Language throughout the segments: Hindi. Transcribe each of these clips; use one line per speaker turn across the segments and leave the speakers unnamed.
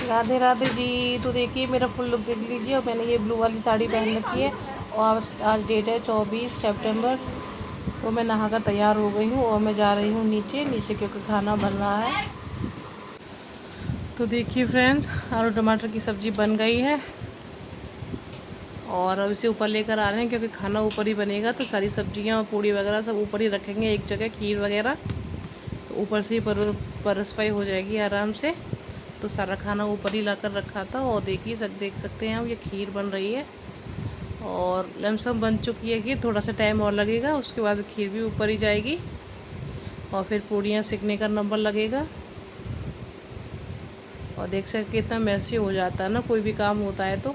राधे राधे जी। तो देखिए मेरा फुल लुक देख लीजिए। और मैंने ये ब्लू वाली साड़ी पहन रखी है और आज डेट है 24 सितंबर। तो मैं नहाकर तैयार हो गई हूँ और मैं जा रही हूँ नीचे नीचे क्योंकि खाना बन रहा है। तो देखिए फ्रेंड्स, आलू टमाटर की सब्ज़ी बन गई है और अब इसे ऊपर लेकर आ रहे हैं क्योंकि खाना ऊपर ही बनेगा। तो सारी सब्जियाँ और पूड़ी वगैरह सब ऊपर ही रखेंगे एक जगह, खीर वगैरह तो ऊपर से ही परसवाई हो जाएगी आराम से। तो सारा खाना ऊपर ही लाकर रखा था और देखिए देख सकते हैं हम, ये खीर बन रही है और लमसम बन चुकी है। खीर थोड़ा सा टाइम और लगेगा, उसके बाद खीर भी ऊपर ही जाएगी और फिर पूड़ियाँ सिकने का नंबर लगेगा। और देख सकते कितना मैसी हो जाता है ना, कोई भी काम होता है तो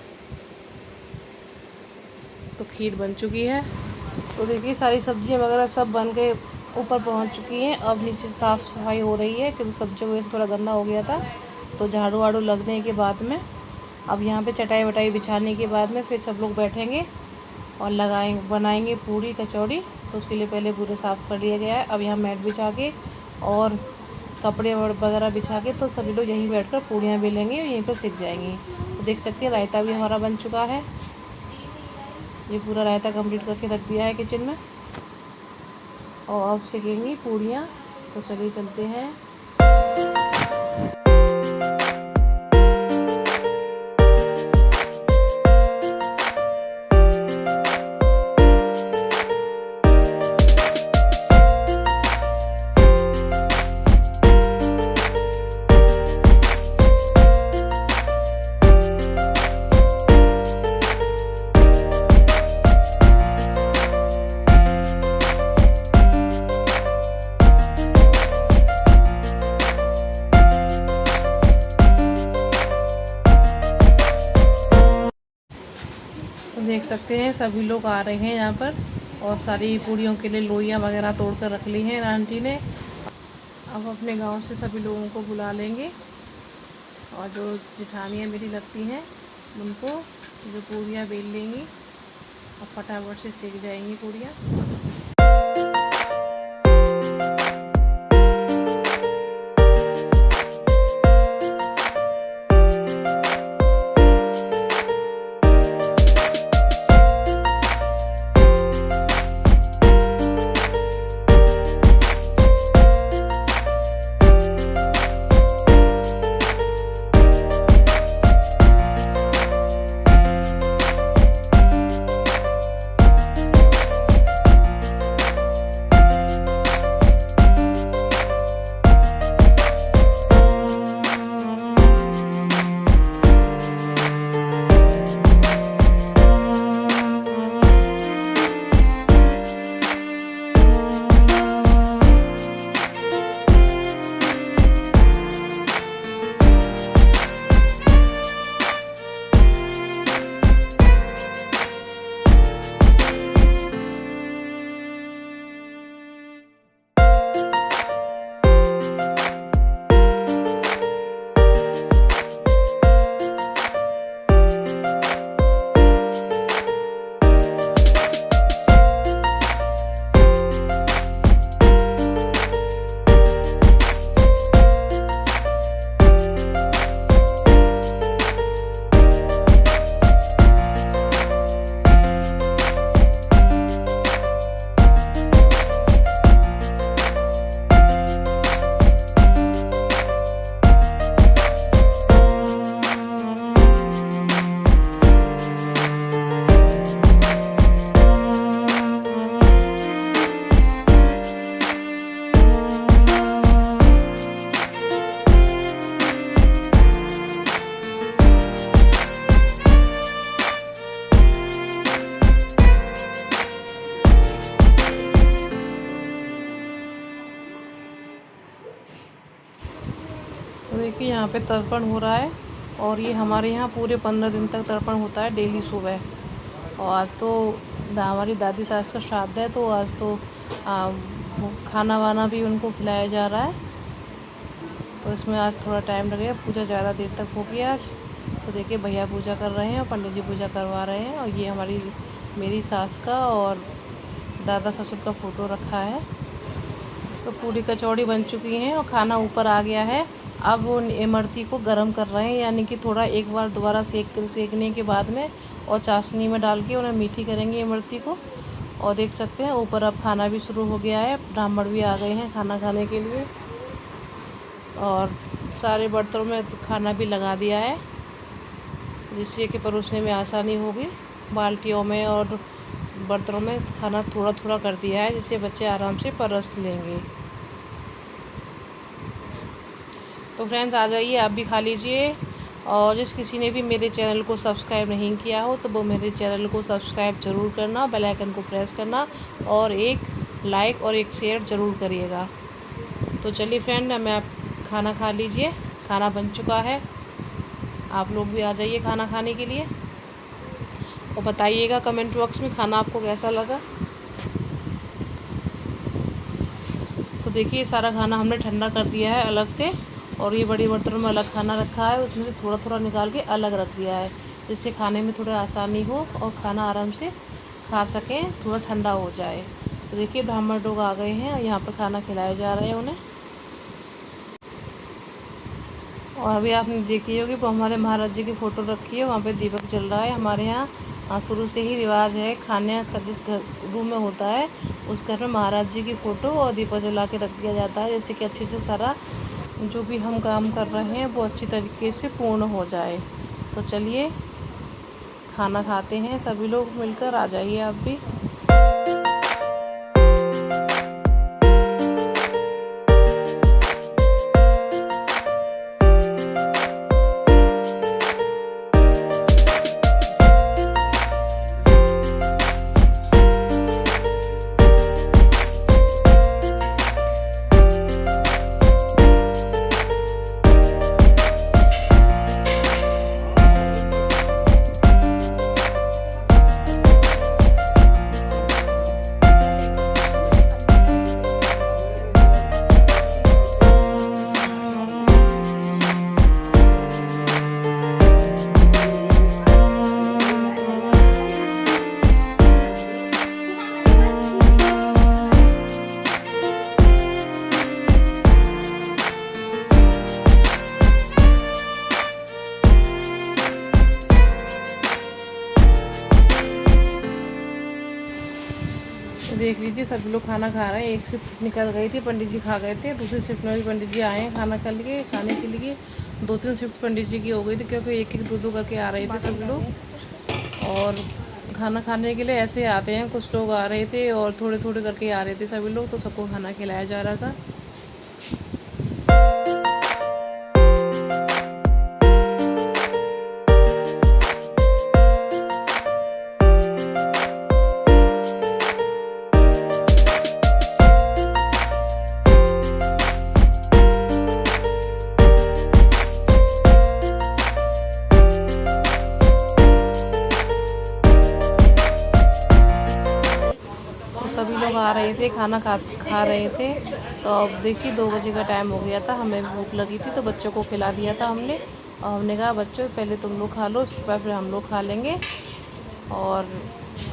खीर बन चुकी है। तो देखिए सारी सब्जियां वगैरह सब बन के ऊपर पहुंच चुकी हैं। अब नीचे साफ़ सफाई हो रही है क्योंकि सब्जियों की वजह से थोड़ा गंदा हो गया था। तो झाड़ू वाड़ू लगने के बाद में अब यहाँ पे चटाई वटाई बिछाने के बाद में फिर सब लोग बैठेंगे और बनाएंगे पूड़ी कचौड़ी। तो उसके लिए पहले पूरे साफ़ कर लिया गया है। अब यहाँ मैट बिछा के और कपड़े वगैरह बिछा के तो सभी लोग यहीं बैठकर पूड़ियाँ बेलेंगे और यहीं पर सिक जाएंगी। तो देख सकते हैं रायता भी हमारा बन चुका है। ये पूरा रायता कंप्लीट करके रख दिया है किचन में और अब सेकेंगी पूड़ियाँ। तो चलिए चलते हैं। तो देख सकते हैं सभी लोग आ रहे हैं यहाँ पर और सारी पूड़ियों के लिए लोइयाँ वगैरह तोड़ कर रख ली हैं आंटी ने। अब अपने गांव से सभी लोगों को बुला लेंगे और जो जिठानियाँ मेरी लगती हैं उनको जो पूड़ियाँ बेल लेंगी और फटाफट से सेक जाएंगी पूड़ियाँ। तो देखिए यहाँ पे तर्पण हो रहा है और ये हमारे यहाँ पूरे 15 दिन तक तर्पण होता है डेली सुबह। और आज तो हमारी दादी सास का श्राद्ध है तो आज तो खाना वाना भी उनको खिलाया जा रहा है। तो इसमें आज थोड़ा टाइम लगेगा, पूजा ज़्यादा देर तक होगी आज। तो देखिए भैया पूजा कर रहे हैं और पंडित जी पूजा करवा रहे हैं। और ये हमारी मेरी सास का और दादा ससुर का फ़ोटो रखा है। तो पूरी कचौड़ी बन चुकी हैं और खाना ऊपर आ गया है। अब वो इमरती को गरम कर रहे हैं, यानी कि थोड़ा एक बार दोबारा सेकने के बाद में और चाशनी में डाल के उन्हें मीठी करेंगे इमरती को। और देख सकते हैं ऊपर अब खाना भी शुरू हो गया है, ब्राह्मण भी आ गए हैं खाना खाने के लिए। और सारे बर्तनों में खाना भी लगा दिया है, जिससे कि परोसने में आसानी होगी। बाल्टियों में और बर्तनों में खाना थोड़ा थोड़ा कर दिया है, जिससे बच्चे आराम से परस लेंगे। तो फ्रेंड्स आ जाइए, आप भी खा लीजिए। और जिस किसी ने भी मेरे चैनल को सब्सक्राइब नहीं किया हो तो वो मेरे चैनल को सब्सक्राइब ज़रूर करना, बेल आइकन को प्रेस करना और एक लाइक और एक शेयर ज़रूर करिएगा। तो चलिए फ्रेंड, मैं आप खाना खा लीजिए, खाना बन चुका है। आप लोग भी आ जाइए खाना खाने के लिए और बताइएगा कमेंट बॉक्स में खाना आपको कैसा लगा। तो देखिए सारा खाना हमने ठंडा कर दिया है अलग से, और ये बड़ी बर्तनों में अलग खाना रखा है, उसमें से थोड़ा थोड़ा निकाल के अलग रख दिया है, जिससे खाने में थोड़ा आसानी हो और खाना आराम से खा सकें, थोड़ा ठंडा हो जाए। तो देखिए ब्राह्मण लोग आ गए हैं और यहाँ पर खाना खिलाए जा रहे हैं उन्हें। और अभी आपने देखी होगी वो हमारे महाराज जी की फ़ोटो रखी है, वहाँ पे दीपक जल रहा है। हमारे यहाँ शुरू से ही रिवाज है, खाने जिस घर रूम में होता है उस घर में महाराज जी की फ़ोटो और दीपक जला के रख दिया जाता है, जैसे कि अच्छे से सारा जो भी हम काम कर रहे हैं वो अच्छी तरीके से पूर्ण हो जाए। तो चलिए खाना खाते हैं सभी लोग मिलकर, आ जाइए आप भी। देख लीजिए सभी लोग खाना खा रहे हैं। एक शिफ्ट निकल गई थी, पंडित जी खा गए थे, दूसरी शिफ्ट में भी पंडित जी आए हैं खाने के लिए। 2-3 शिफ्ट पंडित जी की हो गई थी, क्योंकि एक एक 2-2 करके आ रहे थे सभी लोग। और खाना खाने के लिए ऐसे आते हैं, कुछ लोग आ रहे थे और थोड़े थोड़े करके आ रहे थे सभी लोग, तो सबको खाना खिलाया जा रहा था। सभी लोग आ रहे थे, खाना खा रहे थे। तो अब देखिए 2 बजे का टाइम हो गया था, हमें भूख लगी थी तो बच्चों को खिला दिया था हमने। और हमने कहा बच्चों पहले तुम लोग खा लो, उसके बाद फिर हम लोग खा लेंगे। और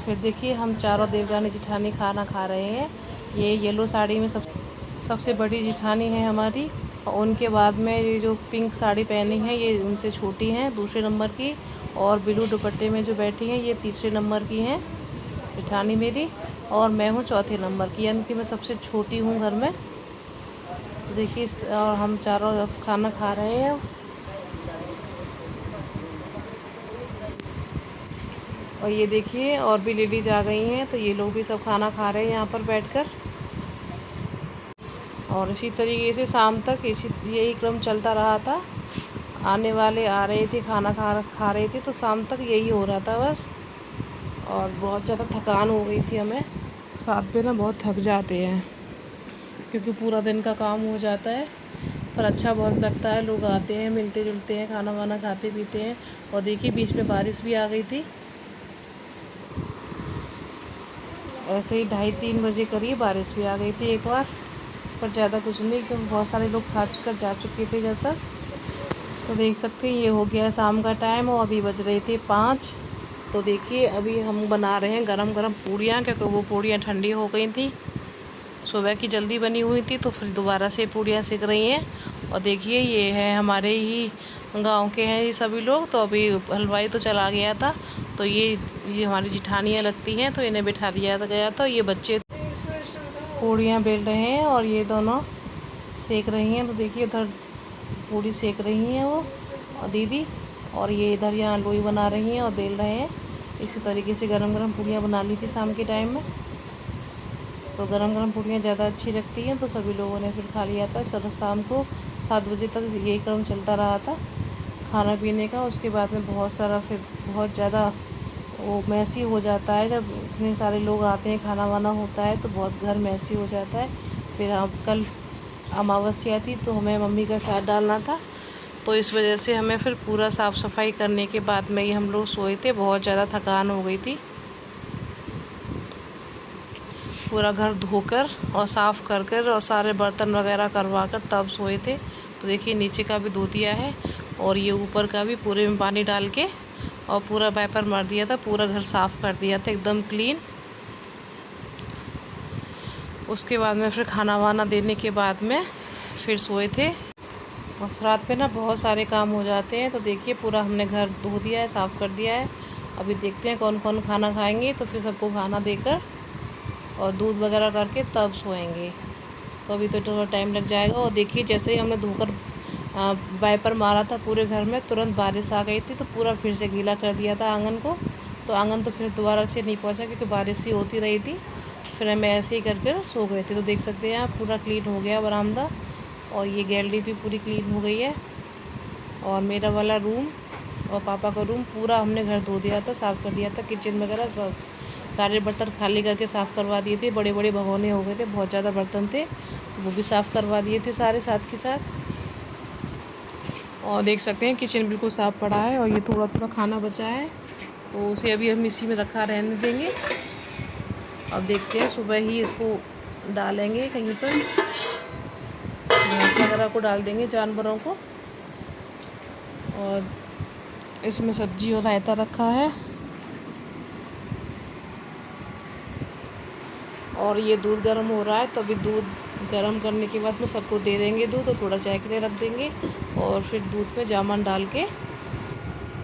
फिर देखिए हम चारों देवरानी जिठानी खाना खा रहे हैं। ये येलो साड़ी में सबसे बड़ी जिठानी है हमारी, और उनके बाद में ये जो पिंक साड़ी पहनी है ये उनसे छोटी हैं, दूसरे नंबर की। और ब्लू दुपट्टे में जो बैठी हैं ये तीसरे नंबर की हैं जिठानी मेरी, और मैं हूँ चौथे नंबर की, यानी कि मैं सबसे छोटी हूँ घर में। तो देखिए और हम चारों खाना खा रहे हैं। और ये देखिए और भी लेडीज आ गई हैं, तो ये लोग भी सब खाना खा रहे हैं यहाँ पर बैठकर। और इसी तरीके से शाम तक यही क्रम चलता रहा था। आने वाले आ रहे थे, खाना खा रहे थे, तो शाम तक यही हो रहा था बस। और बहुत ज़्यादा थकान हो गई थी हमें, साथ पे ना बहुत थक जाते हैं क्योंकि पूरा दिन का काम हो जाता है। पर अच्छा बहुत लगता है, लोग आते हैं, मिलते जुलते हैं, खाना वाना खाते पीते हैं। और देखिए बीच में बारिश भी आ गई थी, ऐसे ही 2:30-3 बजे करीब बारिश भी आ गई थी एक बार, पर ज़्यादा कुछ नहीं क्योंकि बहुत सारे लोग खा कर जा चुके थे घर तक। तो देख सकते हैं ये हो गया शाम का टाइम और अभी बज रहे थे 5। तो देखिए अभी हम बना रहे हैं गरम गरम पूड़ियाँ, क्योंकि वो पूड़ियाँ ठंडी हो गई थी, सुबह की जल्दी बनी हुई थी, तो फिर दोबारा से पूड़ियाँ सेक रही हैं। और देखिए ये है हमारे ही गांव के हैं ये सभी लोग। तो अभी हलवाई तो चला गया था, तो ये हमारी जिठानियाँ लगती हैं, तो इन्हें बिठा दिया गया था। ये बच्चे पूड़ियाँ बेल रहे हैं और ये दोनों सेक रही हैं। तो देखिए उधर पूड़ी सेक रही हैं वो और दीदी, और ये इधर यहाँ लोई बना रही हैं और बेल रहे हैं। इसी तरीके से गरम गरम पूड़ियाँ बना ली थी शाम के टाइम में। तो गरम गरम पूड़ियाँ ज़्यादा अच्छी लगती हैं, तो सभी लोगों ने फिर खा लिया था। सर शाम को 7 बजे तक यही क्रम चलता रहा था खाना पीने का। उसके बाद में बहुत सारा फिर बहुत ज़्यादा वो मैसी हो जाता है। जब इतने सारे लोग आते हैं, खाना वाना होता है, तो बहुत घर मैसी हो जाता है। फिर अब कल अमावस्या थी, तो हमें मम्मी का श्राद्ध डालना था, तो इस वजह से हमें फिर पूरा साफ़ सफाई करने के बाद में ही हम लोग सोए थे। बहुत ज़्यादा थकान हो गई थी। पूरा घर धोकर और साफ़ कर कर और सारे बर्तन वगैरह करवा कर तब सोए थे। तो देखिए नीचे का भी धो दिया है और ये ऊपर का भी पूरे में पानी डाल के और पूरा वाइपर मार दिया था, पूरा घर साफ़ कर दिया था एकदम क्लीन। उसके बाद में फिर खाना वाना देने के बाद में फिर सोए थे। और रात पे ना बहुत सारे काम हो जाते हैं। तो देखिए पूरा हमने घर धो दिया है, साफ़ कर दिया है। अभी देखते हैं कौन कौन खाना खाएंगे, तो फिर सबको खाना देकर और दूध वगैरह करके तब सोएंगे। तो अभी तो थोड़ा टाइम लग जाएगा। और देखिए जैसे ही हमने धोकर वाइपर मारा था पूरे घर में, तुरंत बारिश आ गई थी, तो पूरा फिर से गीला कर दिया था आंगन को। तो आंगन तो फिर दोबारा से नहीं पहुंचा क्योंकि बारिश ही होती रही थी। फिर हम ऐसे ही करके सो गए थे। तो देख सकते हैं आप पूरा क्लीन हो गया बरामदा, और ये गैलरी भी पूरी क्लीन हो गई है। और मेरा वाला रूम और पापा का रूम पूरा हमने घर धो दिया था, साफ़ कर दिया था। किचन वगैरह सब सारे बर्तन खाली करके साफ़ करवा दिए थे। बड़े बड़े भगोने हो गए थे, बहुत ज़्यादा बर्तन थे, तो वो भी साफ़ करवा दिए थे सारे साथ के साथ। और देख सकते हैं किचन बिल्कुल साफ़ पड़ा है। और ये थोड़ा थोड़ा खाना बचा है, तो उसे अभी हम इसी में रखा रहने देंगे। अब देखते हैं सुबह ही इसको डालेंगे कहीं पर, घास वगैरह को डाल देंगे जानवरों को। और इसमें सब्जी और रायता रखा है। और ये दूध गर्म हो रहा है, तो अभी दूध गर्म करने के बाद में सबको दे देंगे दूध, और थोड़ा चाय के लिए रख देंगे। और फिर दूध में जामुन डाल के,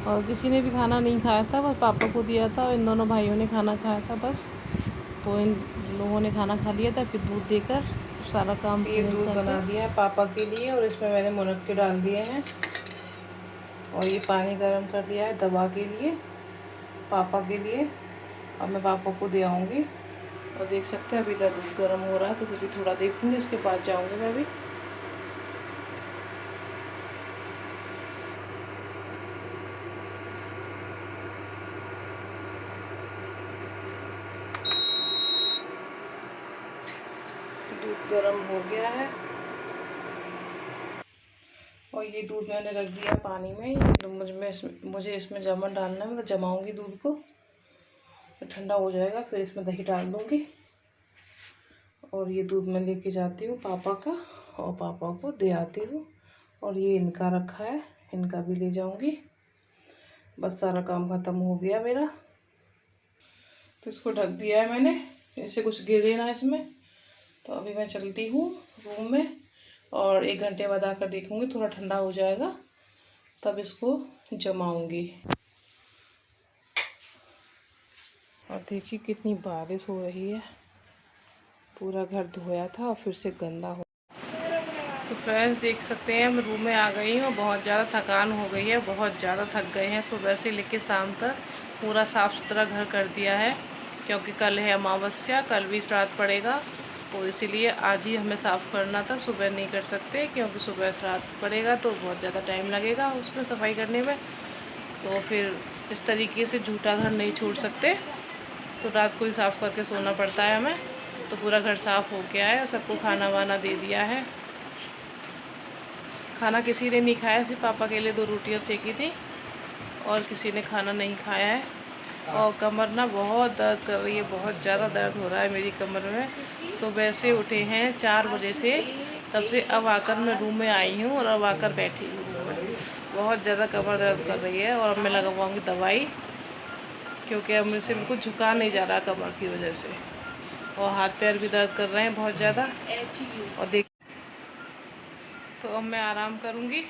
और किसी ने भी खाना नहीं खाया था, बस पापा को दिया था और इन दोनों भाइयों ने खाना खाया था बस। तो इन लोगों ने खाना खा लिया था, फिर दूध देकर सारा काम ये दूध बना दिया है पापा के लिए। और इसमें मैंने मुनक्के डाल दिए हैं और ये पानी गर्म कर दिया है दवा के लिए, पापा के लिए। अब मैं पापा को दे आऊँगी। और देख सकते हैं अभी तक दूध गर्म हो रहा है, तो अभी थोड़ा देखूँगी, उसके बाद जाऊँगी मैं भी। दूध गर्म हो गया है और ये दूध मैंने रख दिया पानी में। ये तो मुझे इसमें जामुन डालना है, मतलब जमाऊँगी दूध को, फिर ठंडा हो जाएगा, फिर इसमें दही डाल दूँगी। और ये दूध मैं लेके जाती हूँ पापा का और पापा को दे आती हूँ। और ये इनका रखा है, इनका भी ले जाऊँगी। बस सारा काम ख़त्म हो गया मेरा। तो इसको ढक दिया है मैंने, इससे कुछ गिरे ना इसमें। तो अभी मैं चलती हूँ रूम में और 1 घंटे बाद आकर देखूँगी, थोड़ा ठंडा हो जाएगा तब इसको जमाऊँगी। और देखिए कितनी बारिश हो रही है, पूरा घर धोया था और फिर से गंदा हो। तो फ्रेंड्स देख सकते हैं हम रूम में आ गई हूँ। बहुत ज़्यादा थकान हो गई है, बहुत ज़्यादा थक गए हैं। सुबह से लेकर शाम तक पूरा साफ़ सुथरा घर कर दिया है, क्योंकि कल है अमावस्या, कल भी श्राद्ध पड़ेगा, तो इसीलिए आज ही हमें साफ़ करना था। सुबह नहीं कर सकते क्योंकि सुबह श्राद्ध पड़ेगा तो बहुत ज़्यादा टाइम लगेगा उसमें सफाई करने में। तो फिर इस तरीके से झूठा घर नहीं छोड़ सकते, तो रात को ही साफ़ करके सोना पड़ता है हमें। तो पूरा घर साफ़ हो गया है, सबको खाना वाना दे दिया है। खाना किसी ने नहीं खाया, सिर्फ पापा के लिए 2 रोटियां सेकी थी और किसी ने खाना नहीं खाया है। और कमर ना बहुत दर्द कर रही है, बहुत ज़्यादा दर्द हो रहा है मेरी कमर में। सुबह से उठे हैं 4 बजे से, तब से अब आकर मैं रूम में आई हूँ और अब आकर बैठी हूँ। बहुत ज़्यादा कमर दर्द कर रही है और अब मैं लगवाऊँगी दवाई, क्योंकि अब मुझसे बिल्कुल झुका नहीं जा रहा कमर की वजह से। और हाथ पैर भी दर्द कर रहे हैं बहुत ज़्यादा। और देख तो अब मैं आराम करूँगी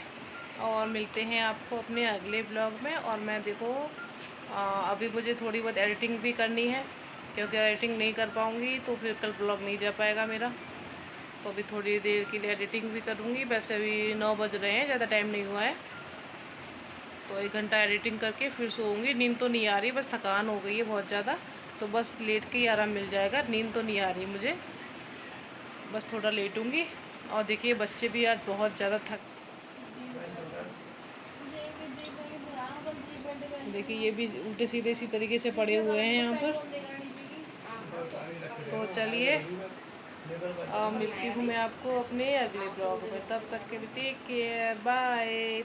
और मिलते हैं आपको अपने अगले ब्लॉग में। और मैं देखो अभी मुझे थोड़ी बहुत एडिटिंग भी करनी है, क्योंकि एडिटिंग नहीं कर पाऊँगी तो फिर कल ब्लॉग नहीं जा पाएगा मेरा। तो अभी थोड़ी देर के लिए एडिटिंग भी करूँगी। वैसे अभी 9 बज रहे हैं, ज़्यादा टाइम नहीं हुआ है। तो 1 घंटा एडिटिंग करके फिर सोऊंगी। नींद तो नहीं आ रही, बस थकान हो गई है बहुत ज़्यादा, तो बस लेट के ही आराम मिल जाएगा। नींद तो नहीं आ रही मुझे, बस थोड़ा लेटूंगी। और देखिए बच्चे भी आज बहुत ज़्यादा देखिए ये भी उल्टे सीधे इसी तरीके से पड़े हुए हैं यहाँ पर। तो चलिए मिलती हूँ मैं आपको अपने अगले ब्लॉग में। तब तक के लिए टेक केयर, बाय।